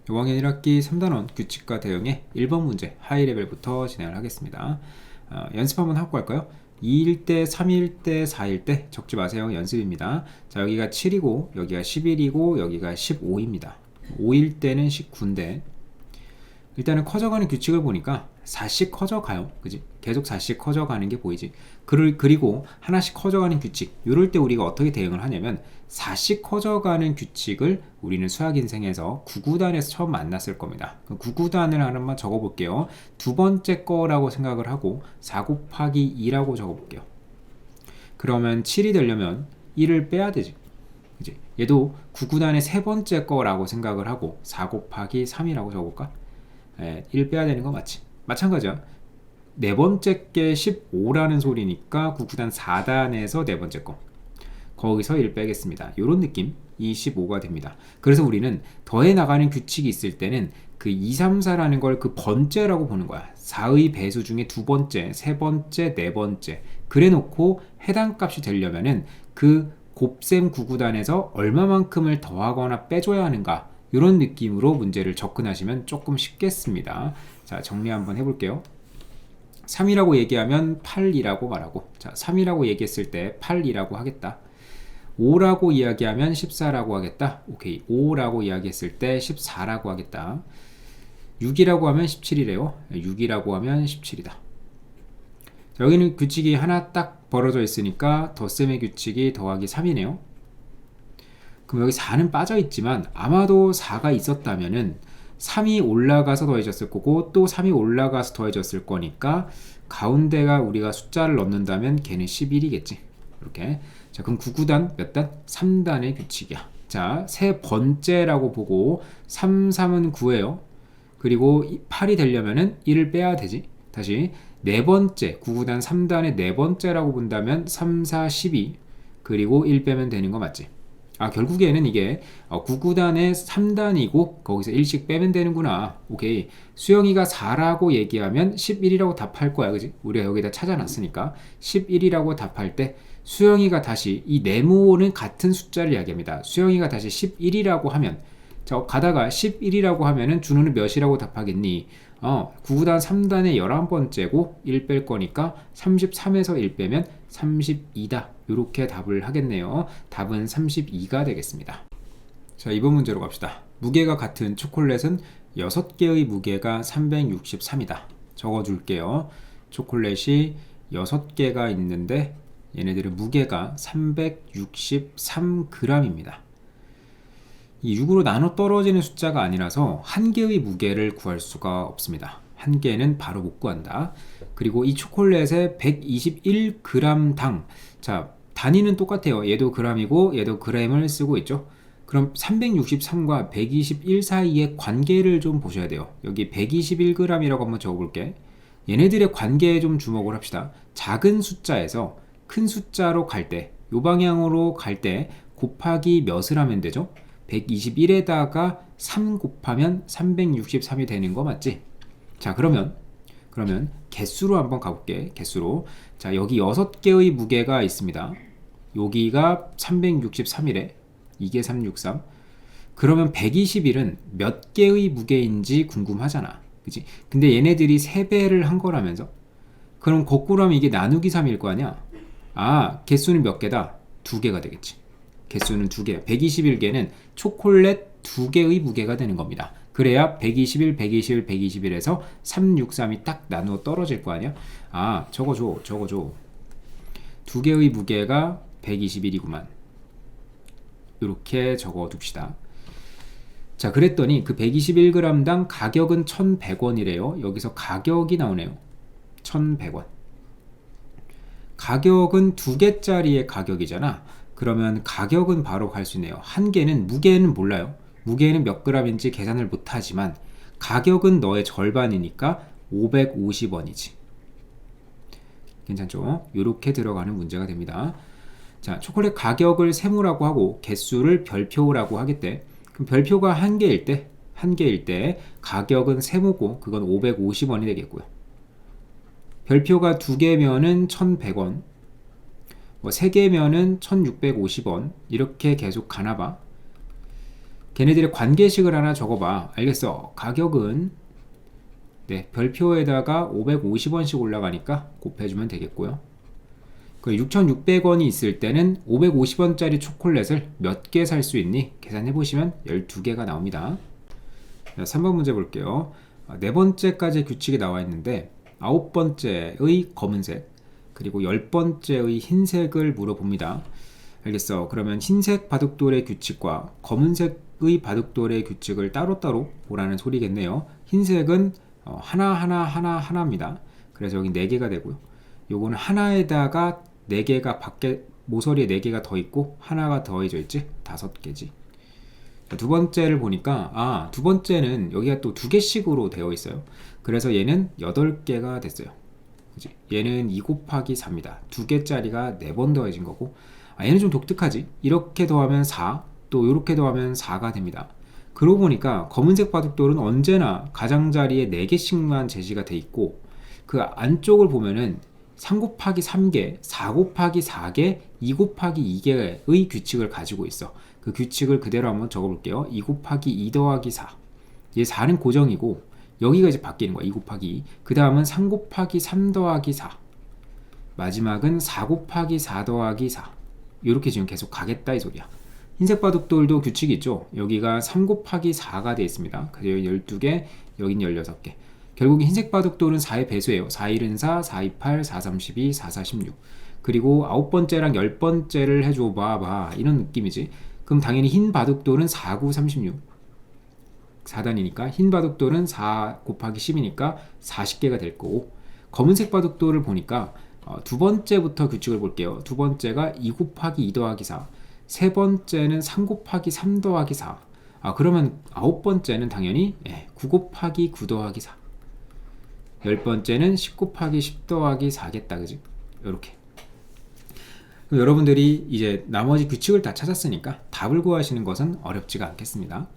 5학년 1학기 3단원 규칙과 대응의 1번 문제 하이레벨부터 진행을 하겠습니다. 연습 한번 하고 갈까요? 2일 때, 3일 때, 4일 때 적지 마세요. 연습입니다. 자, 여기가 7이고 여기가 11이고 여기가 15입니다. 5일 때는 19인데 일단은 커져가는 규칙을 보니까 4씩 커져가요. 그지? 계속 4씩 커져가는 게 보이지? 그리고 하나씩 커져가는 규칙, 이럴 때 우리가 어떻게 대응을 하냐면 4씩 커져가는 규칙을 우리는 수학 인생에서 9구단에서 처음 만났을 겁니다. 9구단을 하나만 적어볼게요. 두 번째 거라고 생각을 하고 4 곱하기 2라고 적어볼게요. 그러면 7이 되려면 1을 빼야 되지. 그지? 얘도 9구단의 세 번째 거라고 생각을 하고 4 곱하기 3이라고 적어볼까? 1 빼야 되는 거 맞지? 마찬가지야. 네 번째 게 15라는 소리니까 9구단 4단에서 네 번째 거. 거기서 1 빼겠습니다. 이런 느낌, 25가 됩니다. 그래서 우리는 더해 나가는 규칙이 있을 때는 그 2, 3, 4라는 걸 그 번째라고 보는 거야. 4의 배수 중에 두 번째, 세 번째, 네 번째. 그래 놓고 해당 값이 되려면은 그 곱셈 9구단에서 얼마만큼을 더하거나 빼줘야 하는가, 이런 느낌으로 문제를 접근하시면 조금 쉽겠습니다. 자, 정리 한번 해볼게요. 3이라고 얘기하면 8이라고 말하고, 자, 3이라고 얘기했을 때 8이라고 하겠다. 5라고 이야기하면 14라고 하겠다. 오케이. 5라고 이야기했을 때 14라고 하겠다. 6이라고 하면 17이래요. 6이라고 하면 17이다. 자, 여기는 규칙이 하나 딱 벌어져 있으니까 덧셈의 규칙이 더하기 3이네요. 그럼 여기 4는 빠져 있지만 아마도 4가 있었다면은 3이 올라가서 더해졌을 거고 또 3이 올라가서 더해졌을 거니까 가운데가 우리가 숫자를 넣는다면 걔는 11이겠지. 이렇게. 자, 그럼 9구단 몇 단? 3단의 규칙이야. 자, 세 번째라고 보고 3, 3은 9예요. 그리고 8이 되려면은 1을 빼야 되지. 다시 네 번째, 9구단 3단의 네 번째라고 본다면 3, 4, 12 그리고 1 빼면 되는 거 맞지? 아, 결국에는 이게 9구단의 3단이고 거기서 1씩 빼면 되는구나. 오케이. 수영이가 4라고 얘기하면 11이라고 답할 거야. 그지? 우리가 여기다 찾아놨으니까 11이라고 답할 때 수영이가 다시 이 네모는 같은 숫자를 이야기합니다. 수영이가 다시 11이라고 하면, 저 가다가 11이라고 하면은 준호는 몇이라고 답하겠니? 9구단 3단의 11번째고 1 뺄 거니까 33에서 1 빼면 32다. 이렇게 답을 하겠네요. 답은 32가 되겠습니다. 자, 이번 문제로 갑시다. 무게가 같은 초콜릿은 6개의 무게가 363이다. 적어줄게요. 초콜릿이 6개가 있는데 얘네들의 무게가 363g입니다. 이 6으로 나눠 떨어지는 숫자가 아니라서 한 개의 무게를 구할 수가 없습니다. 한 개는 바로 못 구한다. 그리고 이 초콜릿의 121g당, 자, 단위는 똑같아요. 얘도 g이고 얘도 g을 쓰고 있죠. 그럼 363과 121 사이의 관계를 좀 보셔야 돼요. 여기 121g이라고 한번 적어볼게. 얘네들의 관계에 좀 주목을 합시다. 작은 숫자에서 큰 숫자로 갈 때, 요 방향으로 갈 때 곱하기 몇을 하면 되죠? 121에다가 3 곱하면 363이 되는 거 맞지? 자, 그러면 개수로 한번 가볼게. 개수로. 자, 여기 6개의 무게가 있습니다. 여기가 363이래. 이게 363. 그러면 121은 몇 개의 무게인지 궁금하잖아. 그치? 근데 얘네들이 3배를 한 거라면서? 그럼 거꾸로 하면 이게 나누기 3일 거 아니야? 아, 개수는 몇 개다? 2개가 되겠지. 개수는 2개. 121개는 초콜릿 2개의 무게가 되는 겁니다. 그래야 121, 121, 121에서 363이 딱 나누어 떨어질 거 아니야? 아, 적어줘. 2개의 무게가 121이구만. 이렇게 적어둡시다. 자, 그랬더니 그 121g당 가격은 1,100원이래요. 여기서 가격이 나오네요. 1,100원. 가격은 2개짜리의 가격이잖아. 그러면 가격은 바로 갈 수 있네요. 한 개는, 무게는 몰라요. 무게는 몇 g인지 계산을 못하지만 가격은 너의 절반이니까 550원이지. 괜찮죠? 이렇게 들어가는 문제가 됩니다. 자, 초콜릿 가격을 세모라고 하고 개수를 별표라고 하겠대. 그럼 별표가 한 개일 때 가격은 세모고 그건 550원이 되겠고요. 별표가 2개면은 1,100원, 뭐 3개면은 1,650원, 이렇게 계속 가나봐. 걔네들의 관계식을 하나 적어봐. 알겠어. 가격은 네, 별표에다가 550원씩 올라가니까 곱해주면 되겠고요. 6,600원이 있을 때는 550원짜리 초콜릿을 몇 개 살 수 있니? 계산해보시면 12개가 나옵니다. 자, 3번 문제 볼게요. 네 번째까지 규칙이 나와 있는데 9번째의 검은색 그리고 10번째의 흰색을 물어봅니다. 알겠어. 그러면 흰색 바둑돌의 규칙과 검은색의 바둑돌의 규칙을 따로따로 보라는 소리겠네요. 흰색은 하나입니다. 그래서 여기 4개가 되고요. 요거는 하나에다가 4개가 밖에 모서리에 4개가 더 있고 하나가 더해져 있지? 5개지. 두 번째를 보니까 두 번째는 여기가 또 2개씩으로 되어 있어요. 그래서 얘는 8개가 됐어요. 그치? 얘는 2 곱하기 4입니다. 2개짜리가 4번 더해진 거고 얘는 좀 독특하지? 이렇게 더하면 4, 또 이렇게 더하면 4가 됩니다. 그러고 보니까 검은색 바둑돌은 언제나 가장자리에 4개씩만 제시가 돼 있고 그 안쪽을 보면은 3 곱하기 3개, 4 곱하기 4개, 2 곱하기 2개의 규칙을 가지고 있어. 그 규칙을 그대로 한번 적어볼게요. 2 곱하기 2 더하기 4. 얘 4는 고정이고 여기가 이제 바뀌는 거야. 2 곱하기 2. 그 다음은 3 곱하기 3 더하기 4. 마지막은 4 곱하기 4 더하기 4. 이렇게 지금 계속 가겠다 이 소리야. 흰색 바둑돌도 규칙이 있죠. 여기가 3 곱하기 4가 되어 있습니다. 그래서 여기 12개, 여긴 16개. 결국 흰색 바둑돌은 4의 배수예요. 4, 1은 4, 4, 2, 8, 4, 3, 12, 4, 4, 16. 그리고 9번째랑 10번째를 해줘 봐봐. 이런 느낌이지. 그럼 당연히 흰 바둑돌은 4, 9, 36. 4단이니까 흰 바둑돌은 4 곱하기 10이니까 40개가 될 거고 검은색 바둑돌을 보니까 두 번째부터 규칙을 볼게요. 두 번째가 2 곱하기 2 더하기 4. 세 번째는 3 곱하기 3 더하기 4. 그러면 9번째는 당연히 9 곱하기 9 더하기 4. 10번째는 10 곱하기 10 더하기 4겠다. 그지? 요렇게. 그럼 여러분들이 이제 나머지 규칙을 다 찾았으니까 답을 구하시는 것은 어렵지가 않겠습니다.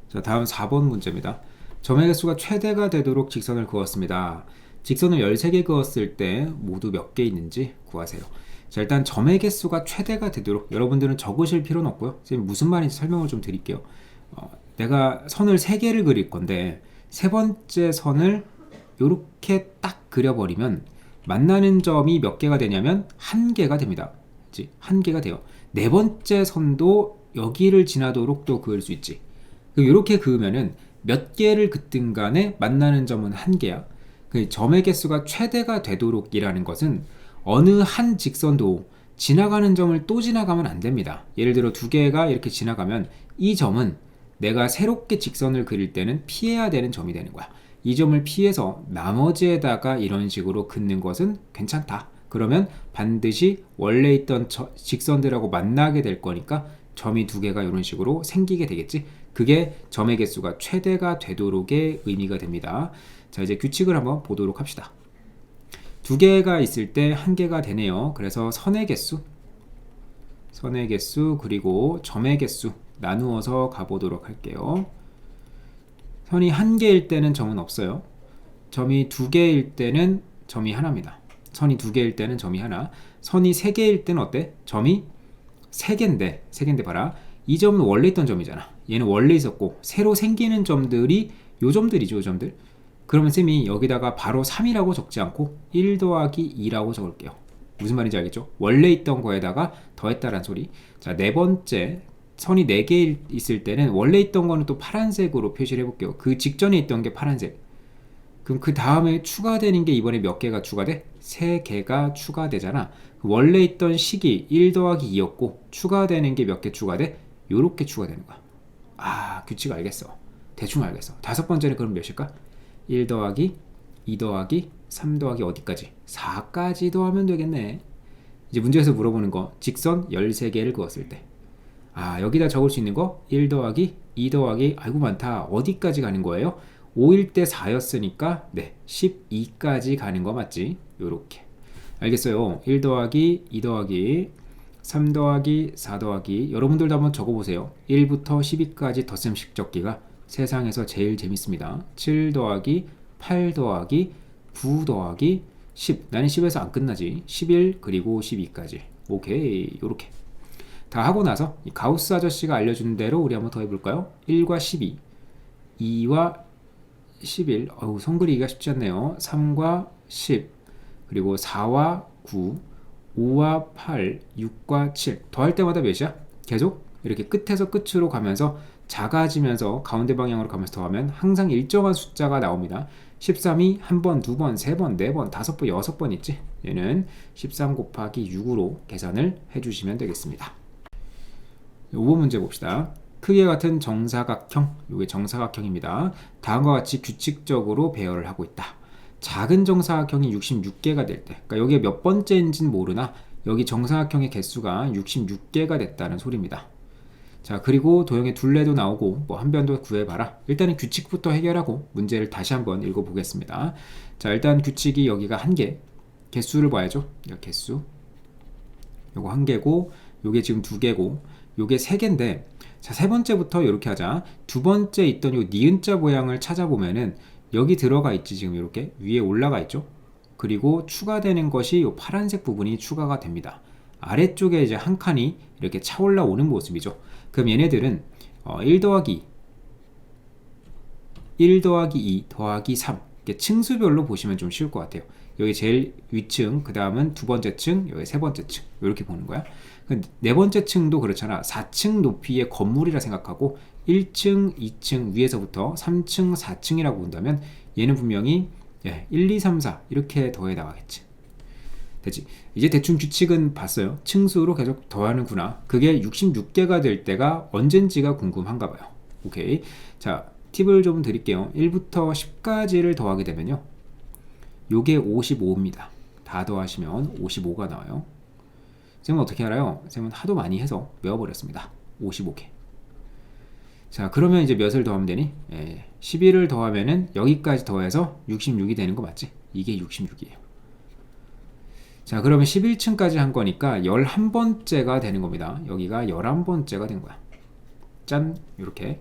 자, 다음 4번 문제입니다. 점의 개수가 최대가 되도록 직선을 그었습니다. 직선을 13개 그었을 때 모두 몇 개 있는지 구하세요. 자, 일단 점의 개수가 최대가 되도록 여러분들은 적으실 필요는 없고요. 지금 무슨 말인지 설명을 좀 드릴게요. 내가 선을 3개를 그릴 건데 세 번째 선을 이렇게 딱 그려버리면 만나는 점이 몇 개가 되냐면 1개가 됩니다. 그치? 1개가 돼요. 네 번째 선도 여기를 지나도록 또 그을 수 있지. 이렇게 그으면은 몇 개를 긋든 간에 만나는 점은 1개야. 그 점의 개수가 최대가 되도록 이라는 것은 어느 한 직선도 지나가는 점을 또 지나가면 안 됩니다. 예를 들어 2개가 이렇게 지나가면 이 점은 내가 새롭게 직선을 그릴 때는 피해야 되는 점이 되는 거야. 이 점을 피해서 나머지에다가 이런 식으로 긋는 것은 괜찮다. 그러면 반드시 원래 있던 직선들하고 만나게 될 거니까 점이 2개가 이런 식으로 생기게 되겠지. 그게 점의 개수가 최대가 되도록의 의미가 됩니다. 자, 이제 규칙을 한번 보도록 합시다. 2개가 있을 때 1개가 되네요. 그래서 선의 개수 그리고 점의 개수 나누어서 가보도록 할게요. 선이 1개일 때는 점은 없어요. 점이 2개일 때는 점이 하나입니다. 선이 2개일 때는 점이 하나. 선이 3개일 때는 어때? 점이 3개인데 봐라. 이 점은 원래 있던 점이잖아. 얘는 원래 있었고 새로 생기는 점들이 요 점들이죠. 요 점들. 그러면 쌤이 여기다가 바로 3이라고 적지 않고 1 더하기 2라고 적을게요. 무슨 말인지 알겠죠? 원래 있던 거에다가 더했다란 소리. 자, 네 번째 선이 4개 있을 때는 원래 있던 거는 또 파란색으로 표시를 해볼게요. 그 직전에 있던 게 파란색. 그럼 그 다음에 추가되는 게 이번에 몇 개가 추가돼? 3개가 추가되잖아. 원래 있던 식이 1 더하기 2였고 추가되는 게 몇 개 추가돼? 요렇게 추가되는 거야. 규칙 알겠어. 대충 알겠어. 5번째는 그럼 몇일까? 1 더하기 2 더하기 3 더하기 어디까지? 4까지 더하면 되겠네. 이제 문제에서 물어보는 거 직선 13개를 그었을 때 여기다 적을 수 있는 거 1 더하기 2 더하기 아이고 많다. 어디까지 가는 거예요? 5일 때 4였으니까 12까지 가는 거 맞지? 요렇게 알겠어요. 1 더하기 2 더하기 3 더하기 4 더하기 여러분들도 한번 적어보세요. 1부터 12까지 덧셈식 적기가 세상에서 제일 재밌습니다. 7 더하기 8 더하기 9 더하기 10 나는 10에서 안 끝나지. 11 그리고 12까지 오케이 요렇게. 다 하고 나서 이 가우스 아저씨가 알려준 대로 우리 한번 더 해볼까요? 1과 12, 2와 11, 성 그리기가 쉽지 않네요. 3과 10, 그리고 4와 9, 5와 8, 6과 7 더할 때마다 몇이야? 계속 이렇게 끝에서 끝으로 가면서 작아지면서 가운데 방향으로 가면서 더하면 항상 일정한 숫자가 나옵니다. 13이 한 번, 두 번, 세 번, 네 번, 다섯 번, 여섯 번 있지? 얘는 13 곱하기 6으로 계산을 해주시면 되겠습니다. 5번 문제 봅시다. 크기가 같은 정사각형, 이게 정사각형입니다. 다음과 같이 규칙적으로 배열을 하고 있다. 작은 정사각형이 66개가 될 때, 그러니까 여기에 몇 번째인지는 모르나 여기 정사각형의 개수가 66개가 됐다는 소리입니다. 자, 그리고 도형의 둘레도 나오고 뭐 한 변도 구해봐라. 일단은 규칙부터 해결하고 문제를 다시 한번 읽어보겠습니다. 자, 일단 규칙이 여기가 한 개, 개수를 봐야죠. 개수, 요거 한 개고, 요게 지금 두 개고, 요게 세 개인데, 자, 세 번째부터 이렇게 하자. 두 번째 있던 요 니은자 모양을 찾아보면은 여기 들어가 있지. 지금 이렇게 위에 올라가 있죠. 그리고 추가되는 것이 요 파란색 부분이 추가가 됩니다. 아래쪽에 이제 한 칸이 이렇게 차올라 오는 모습이죠. 그럼 얘네들은 1 더하기 1 더하기 2 더하기 3 이렇게 층수별로 보시면 좀 쉬울 것 같아요. 여기 제일 위층, 그 다음은 두 번째 층, 여기 세 번째 층 이렇게 보는 거야. 네 번째 층도 그렇잖아. 4층 높이의 건물이라 생각하고 1층, 2층 위에서부터 3층, 4층이라고 본다면 얘는 분명히 1, 2, 3, 4 이렇게 더해 나가겠지. 됐지? 이제 대충 규칙은 봤어요. 층수로 계속 더하는구나. 그게 66개가 될 때가 언젠지가 궁금한가 봐요. 오케이. 자, 팁을 좀 드릴게요. 1부터 10까지를 더하게 되면요, 요게 55입니다. 다 더하시면 55가 나와요. 쌤은 어떻게 알아요? 쌤은 하도 많이 해서 외워버렸습니다. 55개. 자, 그러면 이제 몇을 더하면 되니? 11을 더하면은 여기까지 더해서 66이 되는 거 맞지? 이게 66이에요. 자, 그러면 11층까지 한 거니까 11번째가 되는 겁니다. 여기가 11번째가 된 거야. 짠! 이렇게.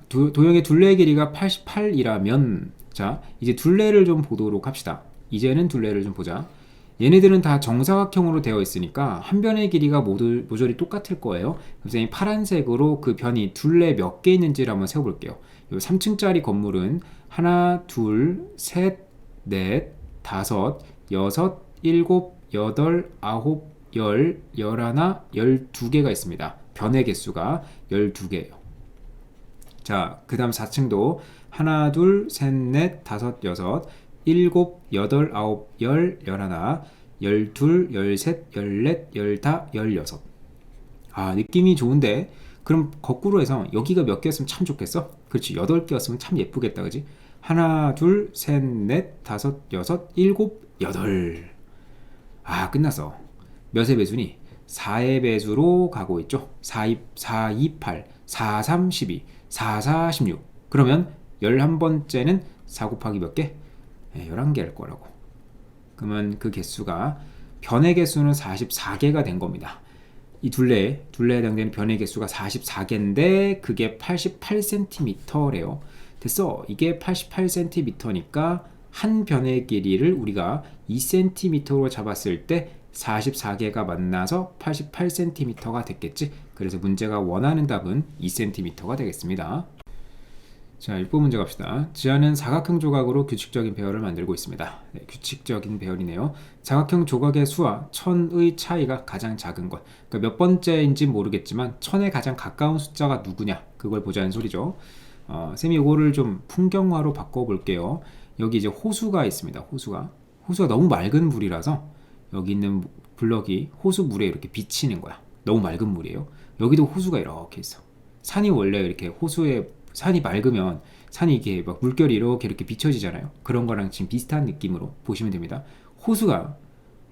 도형의 둘레의 길이가 88이라면, 자, 이제 둘레를 좀 보도록 합시다. 이제는 둘레를 좀 보자. 얘네들은 다 정사각형으로 되어 있으니까 한 변의 길이가 모조리 똑같을 거예요. 그래서 이 파란색으로 그 변이 둘레 몇 개 있는지를 한번 세워볼게요. 이 3층짜리 건물은 하나, 둘, 셋, 넷, 다섯, 여섯, 일곱, 여덟, 아홉, 열, 열하나, 12개가 있습니다. 변의 개수가 12개예요. 자, 그 다음 4층도 하나, 둘, 셋, 넷, 다섯, 여섯, 일곱, 여덟, 아홉, 열, 열하나, 열둘, 열셋, 열넷, 열다, 열여섯. 아, 느낌이 좋은데 그럼 거꾸로 해서 여기가 몇 개였으면 참 좋겠어? 그렇지, 8개였으면 참 예쁘겠다, 그지? 하나, 둘, 셋, 넷, 다섯, 여섯, 일곱, 여덟. 아, 끝났어. 몇의 배수니? 4의 배수로 가고 있죠. 4, 2, 8, 4, 3, 12, 4, 4, 16. 그러면 11번째는 4 곱하기 몇 개? 11개 할 거라고. 그러면 그 개수가, 변의 개수는 44개가 된 겁니다. 이 둘레에 해당되는 변의 개수가 44개인데 그게 88cm래요. 됐어. 이게 88cm니까 한 변의 길이를 우리가 2cm로 잡았을 때 44개가 만나서 88cm가 됐겠지. 그래서 문제가 원하는 답은 2cm가 되겠습니다. 자, 6번 문제 갑시다. 지하는 사각형 조각으로 규칙적인 배열을 만들고 있습니다. 네, 규칙적인 배열이네요. 사각형 조각의 수와 천의 차이가 가장 작은 것. 그러니까 몇 번째인지 모르겠지만 천에 가장 가까운 숫자가 누구냐, 그걸 보자는 소리죠. 쌤이 이거를 좀 풍경화로 바꿔볼게요. 여기 이제 호수가 있습니다. 호수가 너무 맑은 물이라서 여기 있는 블럭이 호수 물에 이렇게 비치는 거야. 너무 맑은 물이에요. 여기도 호수가 이렇게 있어. 산이 원래 이렇게 호수에, 산이 맑으면 산이 이게 막 물결이 이렇게 비춰지잖아요. 그런 거랑 지금 비슷한 느낌으로 보시면 됩니다. 호수가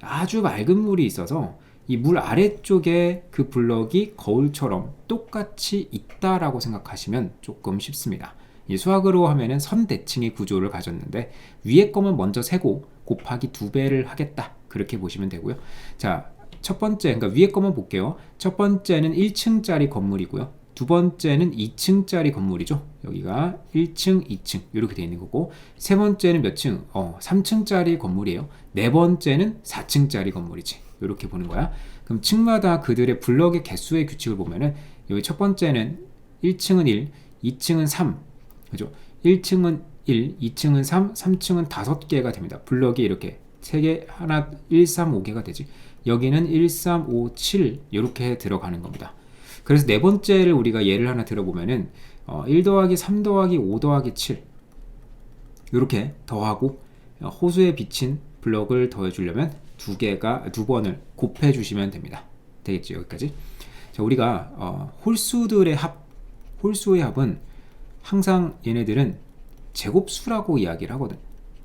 아주 맑은 물이 있어서 이 물 아래쪽에 그 블럭이 거울처럼 똑같이 있다라고 생각하시면 조금 쉽습니다. 이 수학으로 하면은 선대칭의 구조를 가졌는데 위에 거만 먼저 세고 곱하기 2배를 하겠다, 그렇게 보시면 되고요. 자, 첫 번째, 그러니까 위에 거만 볼게요. 첫 번째는 1층짜리 건물이고요. 두 번째는 2층짜리 건물이죠. 여기가 1층, 2층 이렇게 되어 있는 거고, 세 번째는 몇 층? 3층짜리 건물이에요. 네 번째는 4층짜리 건물이지. 이렇게 보는 거야. 그럼 층마다 그들의 블럭의 개수의 규칙을 보면은 여기 첫 번째는 1층은 1, 2층은 3, 그죠? 1층은 1, 2층은 3, 3층은 5개가 됩니다. 블럭이 이렇게 3개, 하나, 1, 3, 5개가 되지. 여기는 1, 3, 5, 7 이렇게 들어가는 겁니다. 그래서 네 번째를 우리가 예를 하나 들어보면은 1 더하기 3 더하기 5 더하기 7 이렇게 더하고 호수에 비친 블럭을 더해주려면 두 번을 곱해주시면 됩니다. 되겠죠? 여기까지. 자, 우리가 홀수의 합은 항상 얘네들은 제곱수라고 이야기를 하거든.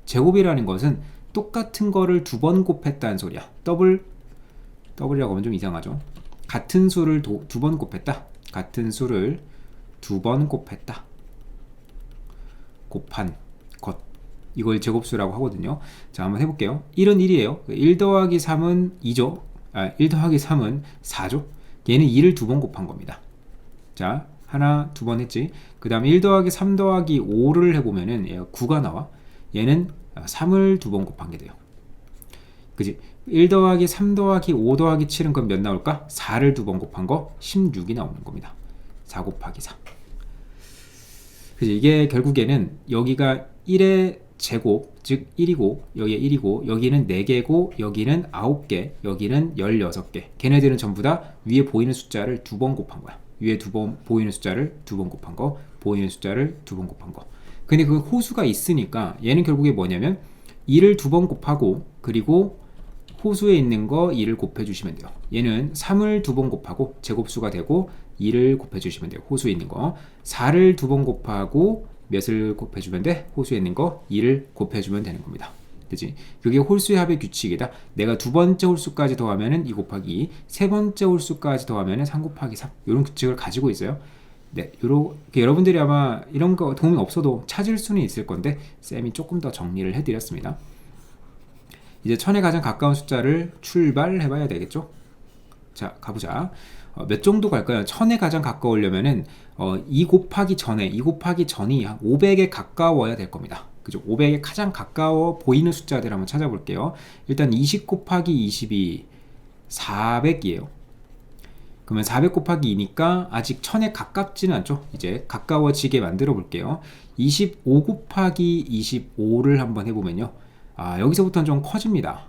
제곱이라는 것은 똑같은 거를 두 번 곱했다는 소리야. 더블이라고 하면 좀 이상하죠. 같은 수를 두 번 곱했다. 같은 수를 두 번 곱했다. 곱한 것. 이걸 제곱수라고 하거든요. 자, 한번 해볼게요. 1은 1이에요. 1 더하기 3은 2죠. 1 더하기 3은 4죠. 얘는 2를 두 번 곱한 겁니다. 자, 하나, 두 번 했지. 그 다음에 1 더하기 3 더하기 5를 해보면은 얘가 9가 나와. 얘는 3을 두 번 곱한 게 돼요. 그지? 1 더하기 3 더하기 5 더하기 7은 그럼 몇 나올까? 4를 두 번 곱한 거 16이 나오는 겁니다. 4 곱하기 4. 그지? 이게 결국에는 여기가 1의 제곱, 즉 1이고 여기에 1이고 여기는 4개고 여기는 9개, 여기는 16개. 걔네들은 전부 다 위에 보이는 숫자를 두 번 곱한 거야. 위에 두 번 보이는 숫자를 두 번 곱한 거, 보이는 숫자를 두 번 곱한 거. 근데 그 호수가 있으니까 얘는 결국에 뭐냐면 2를 두 번 곱하고 그리고 호수에 있는 거 2를 곱해주시면 돼요. 얘는 3을 두 번 곱하고 제곱수가 되고 2를 곱해주시면 돼요. 호수에 있는 거 4를 두 번 곱하고 몇을 곱해주면 돼? 호수에 있는 거 2를 곱해주면 되는 겁니다. 그치? 그게 홀수의 합의 규칙이다. 내가 두 번째 홀수까지 더하면은 2 곱하기 2, 세 번째 홀수까지 더하면은 3 곱하기 3 이런 규칙을 가지고 있어요. 네, 요렇게 여러분들이 아마 이런 거 도움이 없어도 찾을 수는 있을 건데 쌤이 조금 더 정리를 해드렸습니다. 이제 1000에 가장 가까운 숫자를 출발해봐야 되겠죠? 자, 가보자. 몇 정도 갈까요? 1000에 가장 가까우려면은 2 곱하기 전이 한 500에 가까워야 될 겁니다. 그죠? 500에 가장 가까워 보이는 숫자들 한번 찾아볼게요. 일단 20 곱하기 20이 400이에요. 그러면 400 곱하기 2니까 아직 1000에 가깝지는 않죠? 이제 가까워지게 만들어 볼게요. 25 곱하기 25를 한번 해보면요. 여기서부터는 좀 커집니다.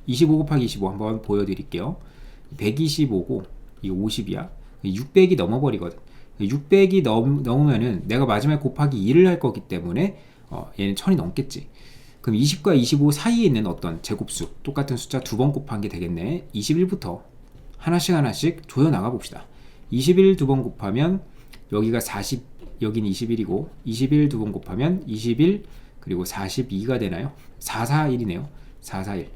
25 곱하기 25 한번 보여드릴게요. 125고 이게 50이야. 600이 넘어버리거든. 600이 넘으면은 내가 마지막에 곱하기 2를 할 거기 때문에 얘는 1000이 넘겠지. 그럼 20과 25 사이에 있는 어떤 제곱수 똑같은 숫자 두 번 곱한 게 되겠네. 21부터 하나씩 조여 나가 봅시다. 21 두 번 곱하면 여기가 40, 여기는 21이고 21 두 번 곱하면 21 그리고 42가 되나요? 441이네요. 441.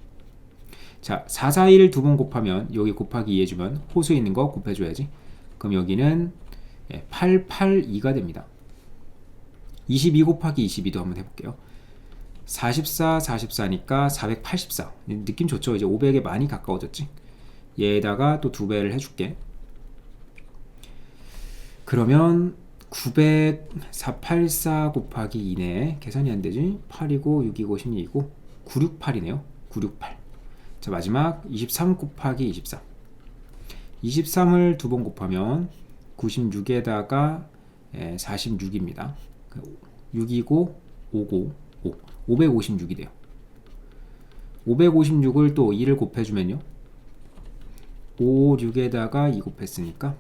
자, 441을 두 번 곱하면 여기 곱하기 2 해주면 호수에 있는 거 곱해줘야지. 그럼 여기는 882가 됩니다. 22 곱하기 22도 한번 해볼게요. 44니까 484. 느낌 좋죠? 이제 500에 많이 가까워졌지? 얘에다가 또 2배를 해줄게. 그러면 484 곱하기 2네. 계산이 안 되지? 8이고 6이고 16이고 968이네요. 968. 자, 마지막 23 곱하기 23. 23을 두 번 곱하면 96에다가 46입니다. 6이고 5고 5. 556이 돼요. 556을 또 2를 곱해주면요. 5, 6에다가 2 곱했으니까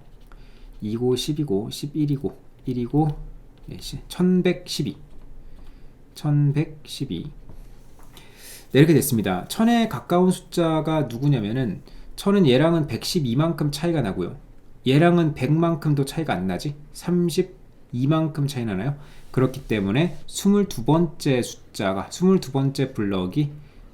2고 10이고 11이고 1이고 1112. 1112. 네, 이렇게 됐습니다. 1000에 가까운 숫자가 누구냐면은 1000은 얘랑은 112만큼 차이가 나고요. 얘랑은 100만큼도 차이가 안 나지. 32만큼 차이 나나요? 그렇기 때문에 22번째 숫자가 22번째 블럭이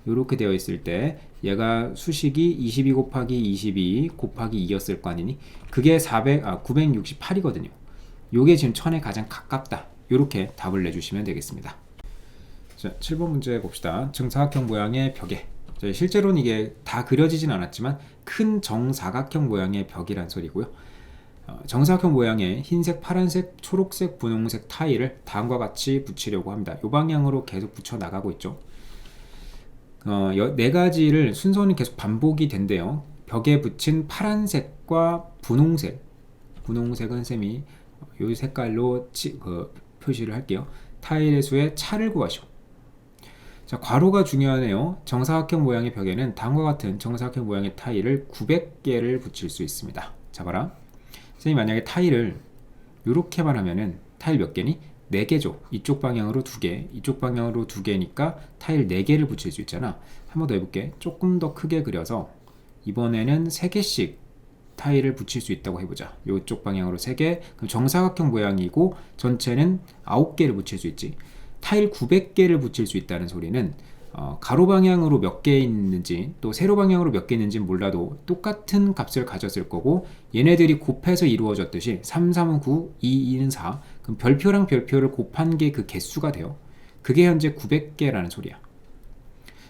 이렇게 되어 있을 때 얘가 수식이 22 곱하기 22 곱하기 2였을 거 아니니? 그게 968이거든요. 요게 지금 1000에 가장 가깝다. 이렇게 답을 내주시면 되겠습니다. 자, 7번 문제 봅시다. 정사각형 모양의 벽에, 실제로는 이게 다 그려지진 않았지만 큰 정사각형 모양의 벽이란 소리고요. 정사각형 모양의 흰색, 파란색, 초록색, 분홍색 타일을 다음과 같이 붙이려고 합니다. 이 방향으로 계속 붙여 나가고 있죠. 네 가지를 순서는 계속 반복이 된대요. 벽에 붙인 파란색과 분홍색은 쌤이 이 색깔로 표시를 할게요. 타일의 수에 차를 구하시오. 자, 괄호가 중요하네요. 정사각형 모양의 벽에는 다음과 같은 정사각형 모양의 타일을 900개를 붙일 수 있습니다. 자, 봐라. 선생님이 만약에 타일을 이렇게만 하면은 타일 몇 개니? 4개죠. 이쪽 방향으로 2개, 이쪽 방향으로 2개니까 타일 4개를 붙일 수 있잖아. 한 번 더 해볼게. 조금 더 크게 그려서 이번에는 3개씩 타일을 붙일 수 있다고 해보자. 이쪽 방향으로 3개, 그럼 정사각형 모양이고 전체는 9개를 붙일 수 있지. 타일 900개를 붙일 수 있다는 소리는 가로 방향으로 몇 개 있는지 또 세로 방향으로 몇 개 있는지 몰라도 똑같은 값을 가졌을 거고, 얘네들이 곱해서 이루어졌듯이 3, 3은 9, 2, 2는 4, 그럼 별표랑 별표를 곱한 게 그 개수가 돼요. 그게 현재 900개라는 소리야.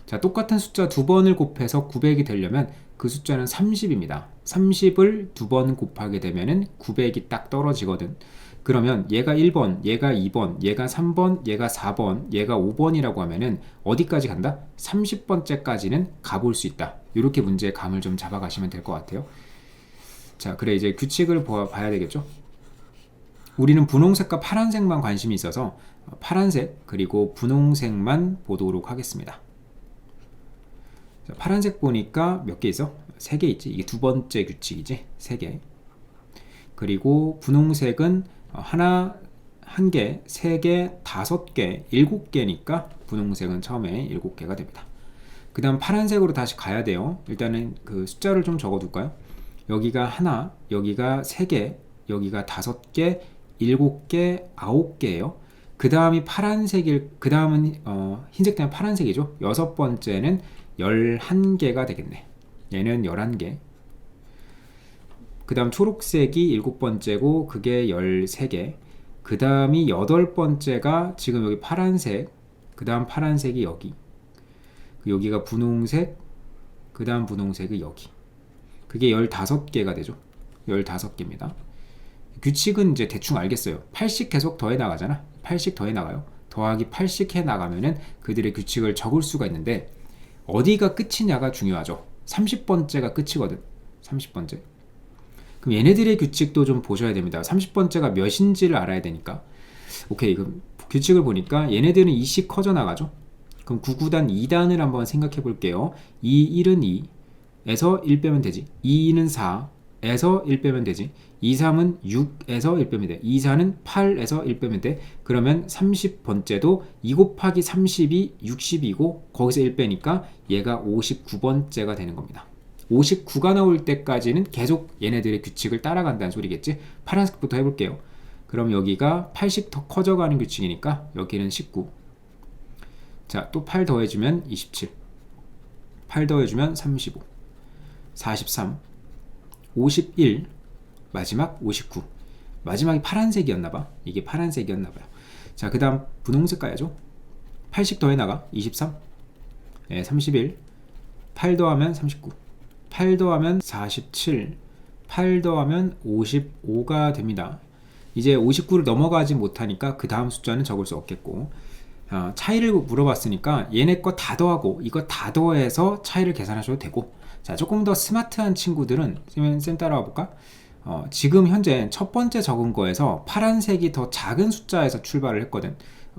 자, 똑같은 숫자 2번을 곱해서 900이 되려면 그 숫자는 30입니다. 30을 2번 곱하게 되면은 900이 딱 떨어지거든. 그러면 얘가 1번, 얘가 2번, 얘가 3번, 얘가 4번, 얘가 5번이라고 하면은 어디까지 간다? 30번째까지는 가볼 수 있다. 이렇게 문제의 감을 좀 잡아가시면 될 것 같아요. 자, 그래 이제 규칙을 봐야 되겠죠? 우리는 분홍색과 파란색만 관심이 있어서 파란색 그리고 분홍색만 보도록 하겠습니다. 자, 파란색 보니까 몇 개 있어? 3개 있지. 이게 두 번째 규칙이지. 3개. 그리고 분홍색은 하나, 한 개, 3개, 5개, 7개니까 분홍색은 처음에 7개가 됩니다. 그 다음 파란색으로 다시 가야 돼요. 일단은 그 숫자를 좀 적어 둘까요? 여기가 하나, 여기가 3개, 여기가 5개, 7개, 9개예요. 그 다음이 그 다음은 흰색 되면 파란색이죠. 6번째는 11개가 되겠네. 얘는 11개. 그 다음 초록색이 7번째고 그게 13개. 그 다음이 8번째가 지금 여기 파란색, 그 다음 파란색이 여기, 여기가 분홍색, 그 다음 분홍색이 여기. 그게 15개가 되죠. 15개입니다. 규칙은 이제 대충 알겠어요. 8씩 계속 더해 나가잖아. 8씩 더해 나가요. 더하기 8씩 해 나가면은 그들의 규칙을 적을 수가 있는데 어디가 끝이냐가 중요하죠. 30번째가 끝이거든. 30번째. 그럼 얘네들의 규칙도 좀 보셔야 됩니다. 30번째가 몇인지를 알아야 되니까. 오케이, 그럼 규칙을 보니까 얘네들은 2씩 커져 나가죠. 그럼 9구단 2단을 한번 생각해 볼게요. 2, 1은 2에서 1 빼면 되지. 2, 2는 4에서 1 빼면 되지. 2, 3은 6에서 1 빼면 돼. 2, 4는 8에서 1 빼면 돼. 그러면 30번째도 2 곱하기 30이 60이고 거기서 1 빼니까 얘가 59번째가 되는 겁니다. 59가 나올 때까지는 계속 얘네들의 규칙을 따라간다는 소리겠지. 파란색부터 해볼게요. 그럼 여기가 8씩 더 커져가는 규칙이니까 여기는 19. 자, 또 8 더해주면 27. 8 더해주면 35. 43. 51. 마지막 59. 마지막이 파란색이었나봐. 이게 파란색이었나봐요. 자, 그 다음 분홍색 가야죠. 8씩 더해나가 23. 네, 31. 8 더하면 39. 8 더하면 47, 8 더하면 55가 됩니다. 이제 59를 넘어가지 못하니까 그 다음 숫자는 적을 수 없겠고, 차이를 물어봤으니까 얘네 거 다 더하고 이거 다 더해서 차이를 계산하셔도 되고, 자, 조금 더 스마트한 친구들은 쌤 따라와 볼까? 지금 현재 첫 번째 적은 거에서 파란색이 더 작은 숫자에서 출발을 했거든.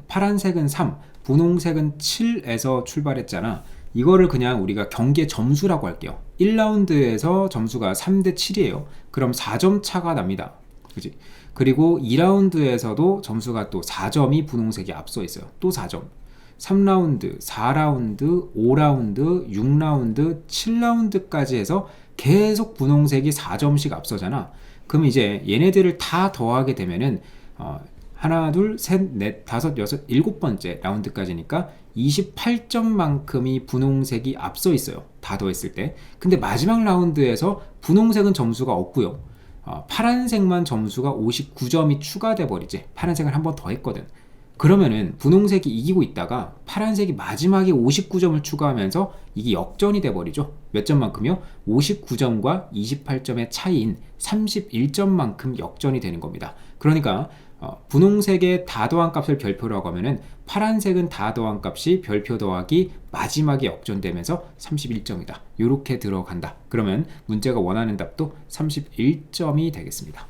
파란색은 3, 분홍색은 7에서 출발했잖아. 이거를 그냥 우리가 경기의 점수라고 할게요. 1라운드에서 점수가 3대 7이에요. 그럼 4점 차가 납니다. 그치? 그리고 2라운드에서도 점수가 또 4점이 분홍색이 앞서 있어요. 또 4점. 3라운드, 4라운드, 5라운드, 6라운드, 7라운드까지 해서 계속 분홍색이 4점씩 앞서잖아. 그럼 이제 얘네들을 다 더하게 되면은 하나, 둘, 셋, 넷, 다섯, 여섯, 일곱 번째 라운드까지니까 28점만큼이 분홍색이 앞서 있어요. 다 더했을 때. 근데 마지막 라운드에서 분홍색은 점수가 없고요. 파란색만 점수가 59점이 추가돼 버리지. 파란색을 한 번 더 했거든. 그러면은 분홍색이 이기고 있다가 파란색이 마지막에 59점을 추가하면서 이게 역전이 돼 버리죠. 몇 점만큼요? 59점과 28점의 차이인 31점만큼 역전이 되는 겁니다. 그러니까 분홍색의 다 더한 값을 별표라고 하면은 파란색은 다 더한 값이 별표 더하기 마지막에 역전되면서 31점이다. 이렇게 들어간다. 그러면 문제가 원하는 답도 31점이 되겠습니다.